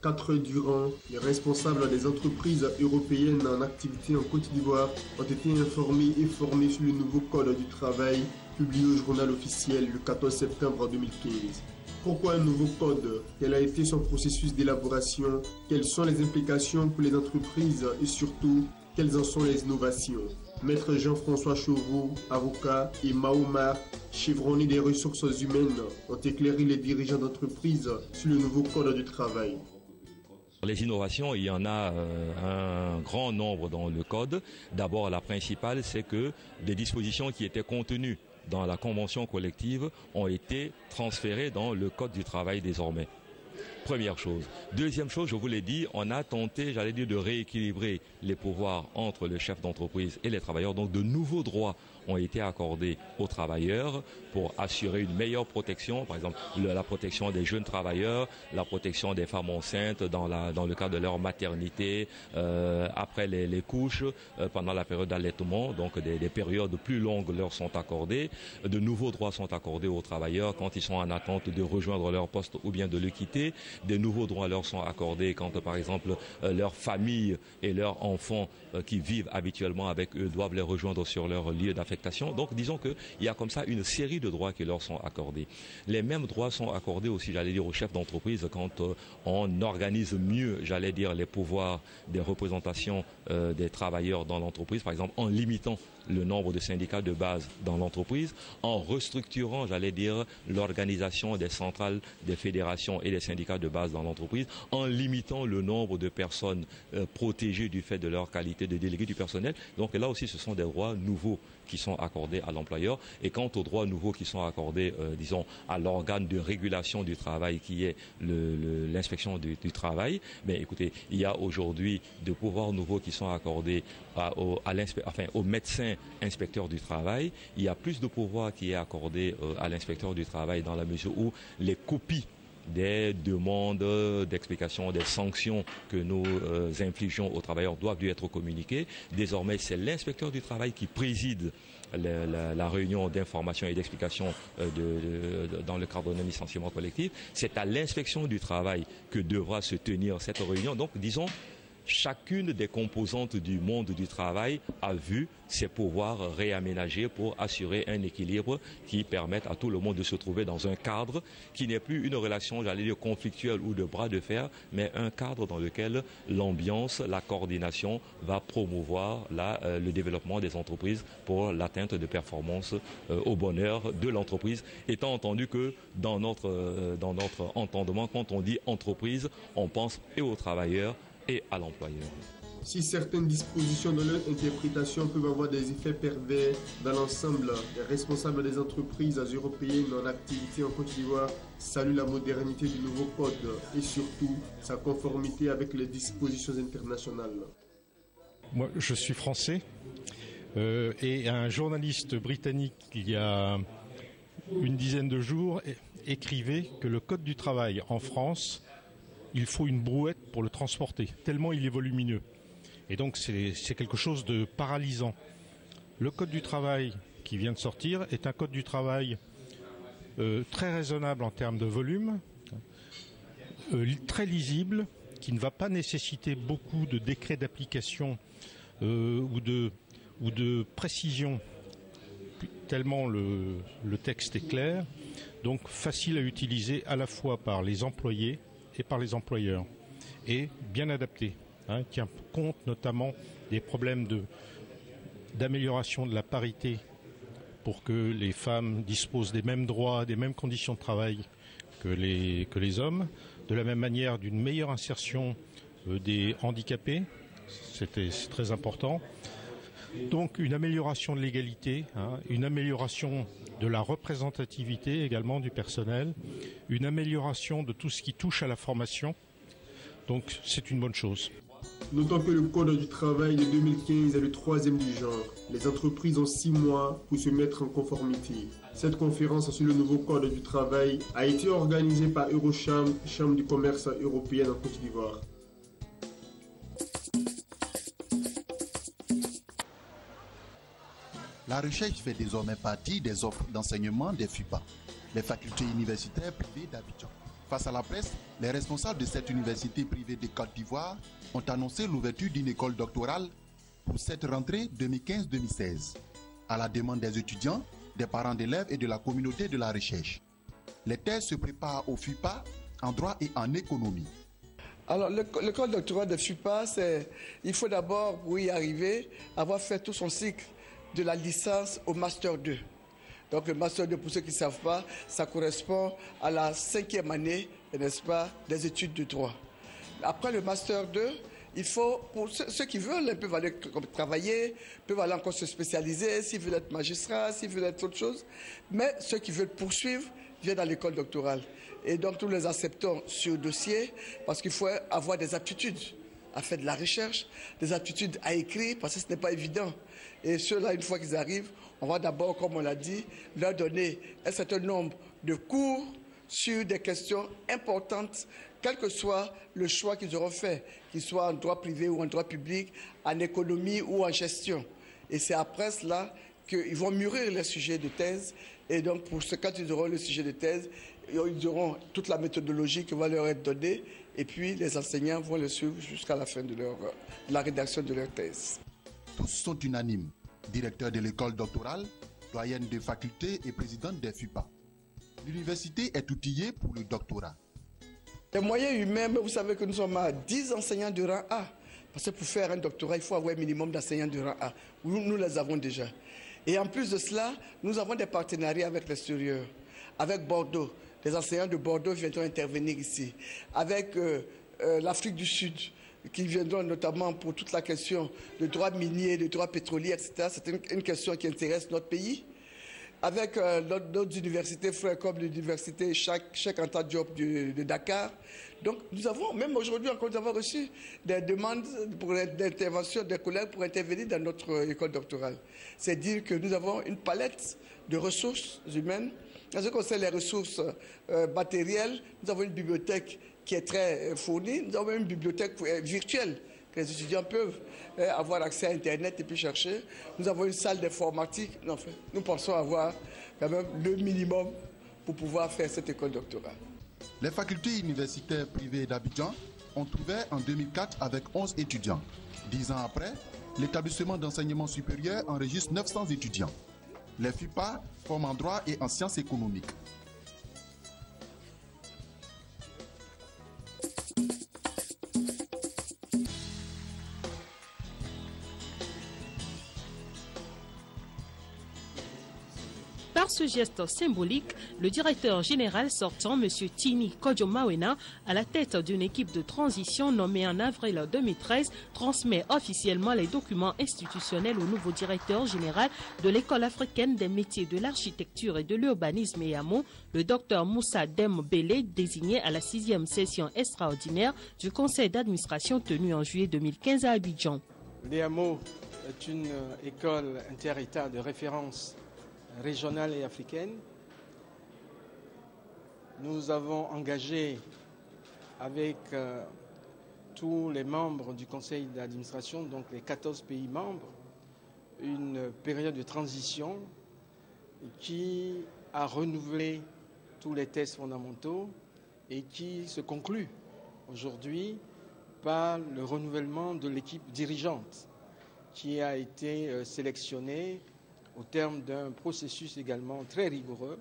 4 heures durant, les responsables des entreprises européennes en activité en Côte d'Ivoire ont été informés et formés sur le nouveau Code du travail publié au journal officiel le 14 septembre 2015. Pourquoi un nouveau code? Quel a été son processus d'élaboration? Quelles sont les implications pour les entreprises et surtout, quelles en sont les innovations? Maître Jean-François Chauveau, avocat, et Maomar, chevronné des ressources humaines, ont éclairé les dirigeants d'entreprises sur le nouveau code du travail. Les innovations, il y en a un grand nombre dans le code. D'abord, la principale, c'est que des dispositions qui étaient contenues dans la convention collective ont été transférées dans le code du travail désormais. Première chose. Deuxième chose, je vous l'ai dit, on a tenté, de rééquilibrer les pouvoirs entre le chef d'entreprise et les travailleurs. Donc de nouveaux droits ont été accordés aux travailleurs pour assurer une meilleure protection, par exemple la protection des jeunes travailleurs, la protection des femmes enceintes dans le cadre de leur maternité, après les couches, pendant la période d'allaitement, donc des périodes plus longues leur sont accordées. De nouveaux droits sont accordés aux travailleurs quand ils sont en attente de rejoindre leur poste ou bien de le quitter. Des nouveaux droits leur sont accordés quand, par exemple, leurs familles et leurs enfants qui vivent habituellement avec eux doivent les rejoindre sur leur lieu d'affectation. Donc, disons qu'il y a comme ça une série de droits qui leur sont accordés. Les mêmes droits sont accordés aussi, aux chefs d'entreprise quand on organise mieux, les pouvoirs des représentations des travailleurs dans l'entreprise, par exemple, en limitant le nombre de syndicats de base dans l'entreprise, en restructurant, l'organisation des centrales, des fédérations et des syndicats de base dans l'entreprise, en limitant le nombre de personnes protégées du fait de leur qualité de délégué du personnel. Donc là aussi, ce sont des droits nouveaux qui sont accordés à l'employeur. Et quant aux droits nouveaux qui sont accordés, à l'organe de régulation du travail qui est l'inspection du travail, écoutez, il y a aujourd'hui de pouvoirs nouveaux qui sont accordés aux médecins inspecteurs du travail. Il y a plus de pouvoir qui est accordé à l'inspecteur du travail dans la mesure où les copies des demandes d'explication, des sanctions que nous infligeons aux travailleurs doivent lui être communiquées. Désormais, c'est l'inspecteur du travail qui préside la réunion d'information et d'explication dans le cadre d'un licenciement collectif. C'est à l'inspection du travail que devra se tenir cette réunion. Donc, disons, chacune des composantes du monde du travail a vu ses pouvoirs réaménagés pour assurer un équilibre qui permette à tout le monde de se trouver dans un cadre qui n'est plus une relation, conflictuelle ou de bras de fer, mais un cadre dans lequel l'ambiance, la coordination va promouvoir le développement des entreprises pour l'atteinte de performances au bonheur de l'entreprise. Étant entendu que dans notre entendement, quand on dit entreprise, on pense et aux travailleurs et à l'employeur. Si certaines dispositions de leur interprétation peuvent avoir des effets pervers dans l'ensemble, les responsables des entreprises européennes en activité en Côte d'Ivoire saluent la modernité du nouveau code et surtout sa conformité avec les dispositions internationales. Moi, je suis français et un journaliste britannique, il y a une dizaine de jours, écrivait que le code du travail en France, il faut une brouette pour le transporter, tellement il est volumineux. Et donc c'est quelque chose de paralysant. Le code du travail qui vient de sortir est un code du travail très raisonnable en termes de volume, très lisible, qui ne va pas nécessiter beaucoup de décrets d'application ou de précision, tellement le texte est clair, donc facile à utiliser à la fois par les employés et par les employeurs, et bien adapté, tient compte notamment des problèmes d'amélioration de la parité pour que les femmes disposent des mêmes droits, des mêmes conditions de travail que les hommes, de la même manière d'une meilleure insertion des handicapés, c'est très important. Donc une amélioration de l'égalité, une amélioration de la représentativité également du personnel, une amélioration de tout ce qui touche à la formation. Donc c'est une bonne chose. Notons que le Code du travail de 2015 est le 3e du genre. Les entreprises ont 6 mois pour se mettre en conformité. Cette conférence sur le nouveau Code du travail a été organisée par Eurocham, Chambre du commerce européenne en Côte d'Ivoire. La recherche fait désormais partie des offres d'enseignement des FUPA, les facultés universitaires privées d'Abidjan. Face à la presse, les responsables de cette université privée de Côte d'Ivoire ont annoncé l'ouverture d'une école doctorale pour cette rentrée 2015-2016, à la demande des étudiants, des parents d'élèves et de la communauté de la recherche. Les thèses se préparent au FUPA en droit et en économie. Alors, l'école doctorale de FUPA, il faut d'abord, pour y arriver, avoir fait tout son cycle de la licence au Master 2. Donc, le Master 2, pour ceux qui ne savent pas, ça correspond à la 5e année, n'est-ce pas, des études de droit. Après le Master 2, il faut, pour ceux qui veulent, ils peuvent aller travailler, peuvent aller encore se spécialiser, s'ils veulent être magistrat, s'ils veulent être autre chose. Mais ceux qui veulent poursuivre viennent à l'école doctorale. Et donc, nous les acceptons sur dossier parce qu'il faut avoir des aptitudes à faire de la recherche, des aptitudes à écrire, parce que ce n'est pas évident. Et ceux-là, une fois qu'ils arrivent, on va d'abord, comme on l'a dit, leur donner un certain nombre de cours sur des questions importantes, quel que soit le choix qu'ils auront fait, qu'il soit en droit privé ou en droit public, en économie ou en gestion. Et c'est après cela qu'ils vont mûrir les sujets de thèse. Et donc, quand ils auront le sujet de thèse, ils auront toute la méthodologie qui va leur être donnée. Et puis, les enseignants vont le suivre jusqu'à la fin de la rédaction de leur thèse. Tous sont unanimes. Directeur de l'école doctorale, doyenne des facultés et présidente des FUPA. L'université est outillée pour le doctorat. Les moyens humains, mais vous savez que nous sommes à 10 enseignants de rang A. Parce que pour faire un doctorat, il faut avoir un minimum d'enseignants de rang A. Nous les avons déjà. Et en plus de cela, nous avons des partenariats avec l'extérieur, avec Bordeaux. Les enseignants de Bordeaux viendront intervenir ici, avec l'Afrique du Sud, qui viendront notamment pour toute la question de droit minier, de droit pétrolier, etc. C'est une question qui intéresse notre pays. Avec d'autres universités frères comme l'université Cheikh Anta Diop de Dakar. Donc nous avons, même aujourd'hui encore, nous avons reçu des demandes d'intervention des collègues pour intervenir dans notre école doctorale. C'est dire que nous avons une palette de ressources humaines. En ce qui concerne les ressources matérielles, nous avons une bibliothèque qui est très fournie. Nous avons une bibliothèque virtuelle que les étudiants peuvent avoir accès à Internet et puis chercher. Nous avons une salle d'informatique. Enfin, nous pensons avoir quand même le minimum pour pouvoir faire cette école doctorale. Les facultés universitaires privées d'Abidjan ont ouvert en 2004 avec 11 étudiants. 10 ans après, l'établissement d'enseignement supérieur enregistre 900 étudiants. Les FUPA forment en droit et en sciences économiques. Par ce geste symbolique, le directeur général sortant, M. Tini Kodjo-Mawena, à la tête d'une équipe de transition nommée en avril 2013, transmet officiellement les documents institutionnels au nouveau directeur général de l'École africaine des métiers de l'architecture et de l'urbanisme EAMO, le Dr Moussa Dembélé, désigné à la 6e session extraordinaire du conseil d'administration tenue en juillet 2015 à Abidjan. L'EAMO est une école inter-État de référence régionale et africaine. Nous avons engagé avec tous les membres du conseil d'administration, donc les 14 pays membres, une période de transition qui a renouvelé tous les tests fondamentaux et qui se conclut aujourd'hui par le renouvellement de l'équipe dirigeante qui a été sélectionnée au terme d'un processus également très rigoureux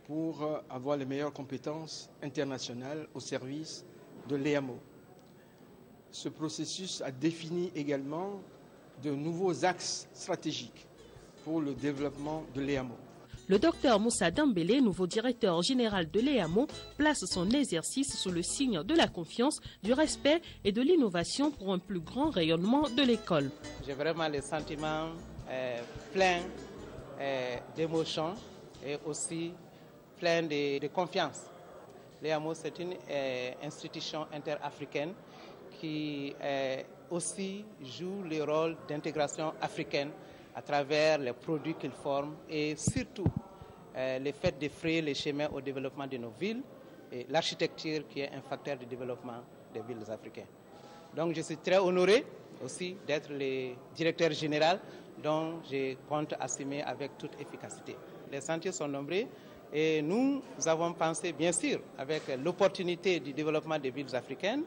pour avoir les meilleures compétences internationales au service de l'EAMO. Ce processus a défini également de nouveaux axes stratégiques pour le développement de l'EAMO. Le docteur Moussa Dembélé, nouveau directeur général de l'EAMO, place son exercice sous le signe de la confiance, du respect et de l'innovation pour un plus grand rayonnement de l'école. J'ai vraiment le sentiment plein d'émotion et aussi plein de confiance. L'EAMO, c'est une institution interafricaine qui aussi joue le rôle d'intégration africaine à travers les produits qu'ils forment et surtout le fait de frayer les chemins au développement de nos villes et l'architecture qui est un facteur de développement des villes africaines. Donc je suis très honoré aussi d'être le directeur général dont je compte assumer avec toute efficacité. Les chantiers sont nombreux Et nous avons pensé, bien sûr, avec l'opportunité du développement des villes africaines,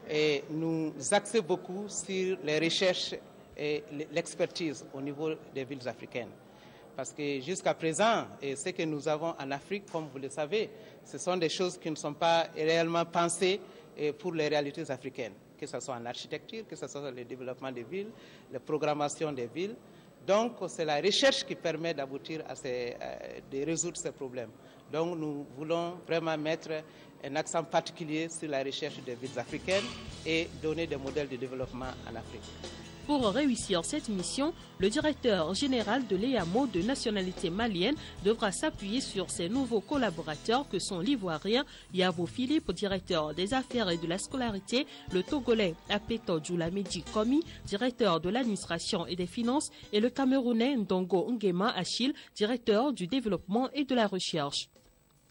et nous axons beaucoup sur les recherches et l'expertise au niveau des villes africaines. Parce que jusqu'à présent, et ce que nous avons en Afrique, comme vous le savez, ce sont des choses qui ne sont pas réellement pensées pour les réalités africaines, que ce soit en architecture, que ce soit dans le développement des villes, la programmation des villes. Donc, c'est la recherche qui permet d'aboutir à de résoudre ces problèmes. Donc, nous voulons vraiment mettre un accent particulier sur la recherche des villes africaines et donner des modèles de développement en Afrique. Pour réussir cette mission, le directeur général de l'EAMO de nationalité malienne devra s'appuyer sur ses nouveaux collaborateurs que sont l'Ivoirien Yavo Philippe, directeur des affaires et de la scolarité, le Togolais Apeto Djoulamedi Komi, directeur de l'administration et des finances, et le Camerounais Ndongo Ngema Achille, directeur du développement et de la recherche.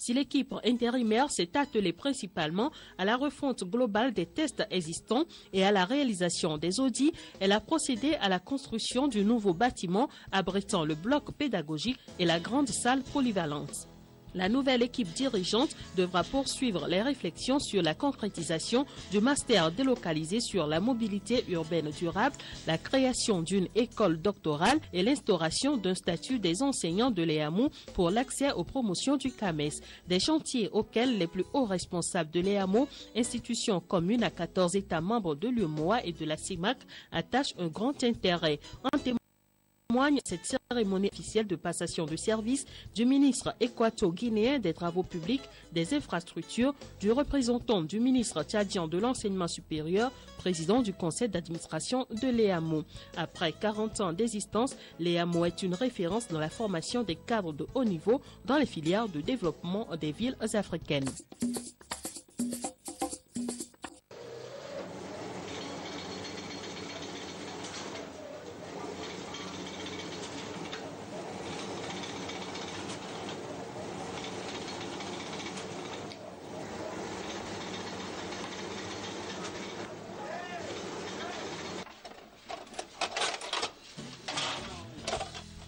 Si l'équipe intérimaire s'est attelée principalement à la refonte globale des tests existants et à la réalisation des audits, elle a procédé à la construction du nouveau bâtiment abritant le bloc pédagogique et la grande salle polyvalente. La nouvelle équipe dirigeante devra poursuivre les réflexions sur la concrétisation du master délocalisé sur la mobilité urbaine durable, la création d'une école doctorale et l'instauration d'un statut des enseignants de l'EAMO pour l'accès aux promotions du CAMES. Des chantiers auxquels les plus hauts responsables de l'EAMO, institution commune à 14 États membres de l'UEMOA et de la CIMAC, attachent un grand intérêt. Témoigne cette cérémonie officielle de passation de service du ministre équato-guinéen des Travaux publics, des infrastructures, du représentant du ministre tchadien de l'enseignement supérieur, président du conseil d'administration de l'EAMO. Après 40 ans d'existence, l'EAMO est une référence dans la formation des cadres de haut niveau dans les filières de développement des villes africaines.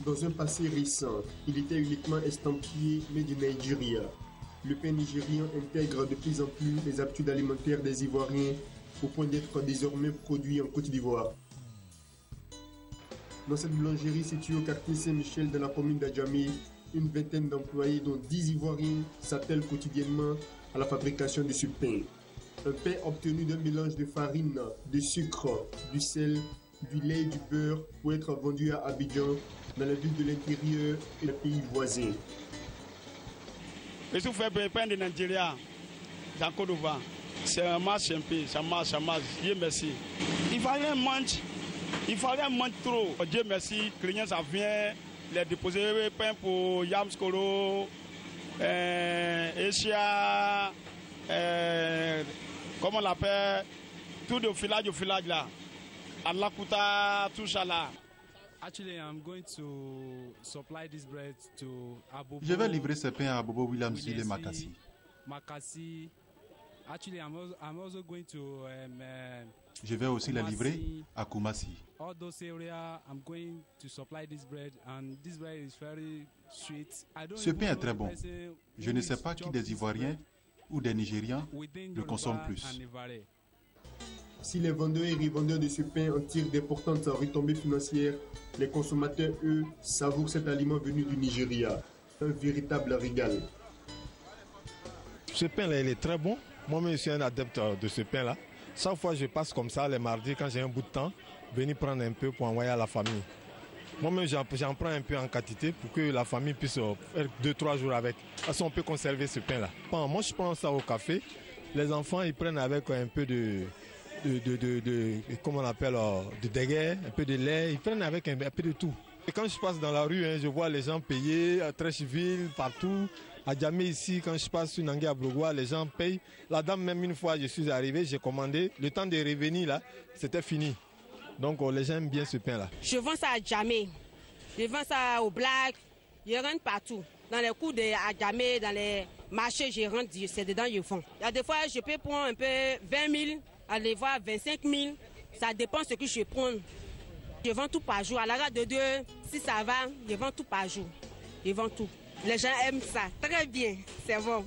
Dans un passé récent, il était uniquement estampillé Made in Nigeria. Le pain nigérian intègre de plus en plus les habitudes alimentaires des Ivoiriens au point d'être désormais produit en Côte d'Ivoire. Dans cette boulangerie située au quartier Saint-Michel de la commune d'Adjamé, une vingtaine d'employés dont 10 Ivoiriens s'attellent quotidiennement à la fabrication de ce pain. Un pain obtenu d'un mélange de farine, de sucre, du sel, du lait et du beurre pour être vendu à Abidjan, dans la ville de l'intérieur et les pays voisins. Je suis fait pain de Nigeria, dans Côte d'Ivoire. C'est un marche un peu, ça marche. Dieu merci. Il fallait manger trop. Dieu merci, clients ça vient, les déposer pain pour Yamskolo, Asia, comment on l'appelle, tout le village là. Alakuta, tout ça là. Je vais livrer ce pain à Bobo Williams et Makassi. Je vais aussi le livrer à Kumasi. Ce pain est très bon. Je ne sais pas qui des Ivoiriens ou des Nigérians le consomment plus. Si les vendeurs et revendeurs de ce pain en tirent d'importantes retombées financières, les consommateurs, eux, savourent cet aliment venu du Nigeria. Un véritable régal. Ce pain-là, il est très bon. Moi-même, je suis un adepte de ce pain-là. Chaque fois, je passe comme ça, les mardis, quand j'ai un bout de temps, venir prendre un peu pour envoyer à la famille. Moi-même, j'en prends un peu en quantité pour que la famille puisse faire 2-3 jours avec. Parce qu'on peut conserver ce pain-là. Moi, je prends ça au café. Les enfants, ils prennent avec un peu comment on appelle, de déguet, un peu de lait, ils prennent avec un peu de tout. Et quand je passe dans la rue, je vois les gens payer à Trècheville, partout. À Djamé ici, quand je passe sur Nangé à Brogoua, les gens payent. La dame, même une fois, je suis arrivé, j'ai commandé. Le temps de revenir, là, c'était fini. Donc, les gens aiment bien ce pain-là. Je vends ça à Djamé. Je vends ça au Black. Je rentre partout. Dans les cours de Djamé, dans les marchés, je rentre, c'est dedans, je vends. Il y a des fois, je peux prendre un peu 20 000. Aller voir 25 000, ça dépend de ce que je prends. Je vends tout par jour. À la rate de Dieu, si ça va, je vends tout par jour. Je vends tout. Les gens aiment ça. Très bien, c'est bon.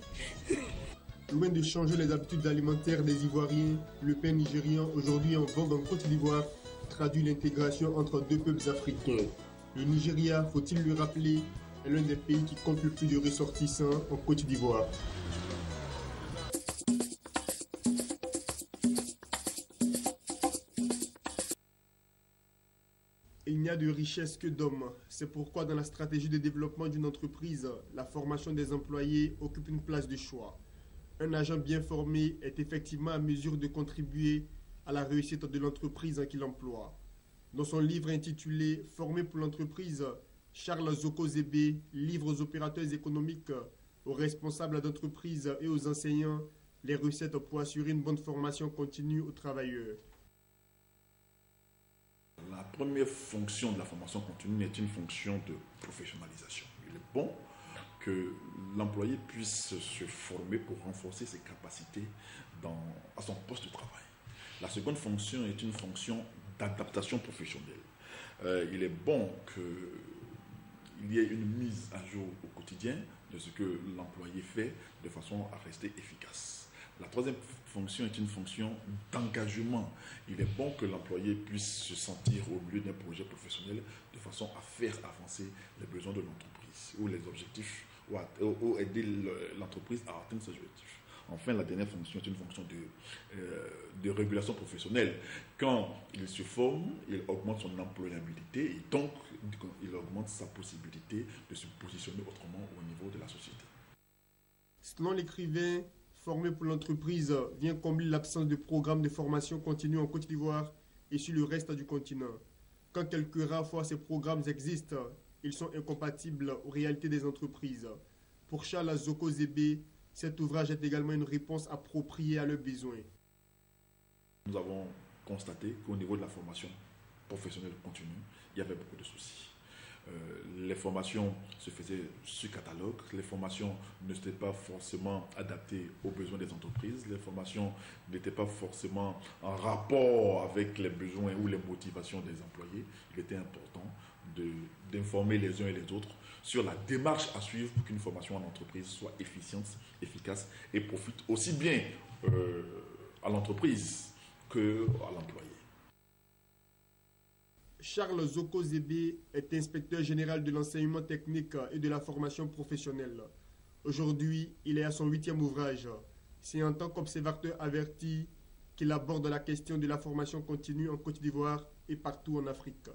Loin de changer les habitudes alimentaires des Ivoiriens, le pain nigérian, aujourd'hui en vogue en Côte d'Ivoire, traduit l'intégration entre deux peuples africains. Le Nigeria, faut-il le rappeler, est l'un des pays qui compte le plus de ressortissants en Côte d'Ivoire. Il n'y a de richesse que d'hommes. C'est pourquoi dans la stratégie de développement d'une entreprise, la formation des employés occupe une place de choix. Un agent bien formé est effectivement à mesure de contribuer à la réussite de l'entreprise qu'il emploie. Dans son livre intitulé « Formé pour l'entreprise », Charles Zokozebe livre aux opérateurs économiques, aux responsables d'entreprise et aux enseignants les recettes pour assurer une bonne formation continue aux travailleurs. La première fonction de la formation continue est une fonction de professionnalisation. Il est bon que l'employé puisse se former pour renforcer ses capacités à son poste de travail. La seconde fonction est une fonction d'adaptation professionnelle. Il est bon qu'il y ait une mise à jour au quotidien de ce que l'employé fait de façon à rester efficace. La troisième fonction est une fonction d'engagement. Il est bon que l'employé puisse se sentir au milieu d'un projet professionnel de façon à faire avancer les besoins de l'entreprise ou les objectifs ou aider l'entreprise à atteindre ses objectifs. Enfin, la dernière fonction est une fonction de régulation professionnelle. Quand il se forme, il augmente son employabilité et donc il augmente sa possibilité de se positionner autrement au niveau de la société. Selon l'écrivain, formé pour l'entreprise vient combler l'absence de programmes de formation continue en Côte d'Ivoire et sur le reste du continent. Quand quelques rares fois ces programmes existent, ils sont incompatibles aux réalités des entreprises. Pour Charles Zokozebe, cet ouvrage est également une réponse appropriée à leurs besoins. Nous avons constaté qu'au niveau de la formation professionnelle continue, il y avait beaucoup de soucis. Les formations se faisaient sur catalogue, les formations n'étaient pas forcément adaptées aux besoins des entreprises, les formations n'étaient pas forcément en rapport avec les besoins ou les motivations des employés. Il était important d'informer les uns et les autres sur la démarche à suivre pour qu'une formation en entreprise soit efficiente, efficace et profite aussi bien à l'entreprise qu'à l'employé. Charles Zokozebe est inspecteur général de l'enseignement technique et de la formation professionnelle. Aujourd'hui, il est à son 8e ouvrage. C'est en tant qu'observateur averti qu'il aborde la question de la formation continue en Côte d'Ivoire et partout en Afrique.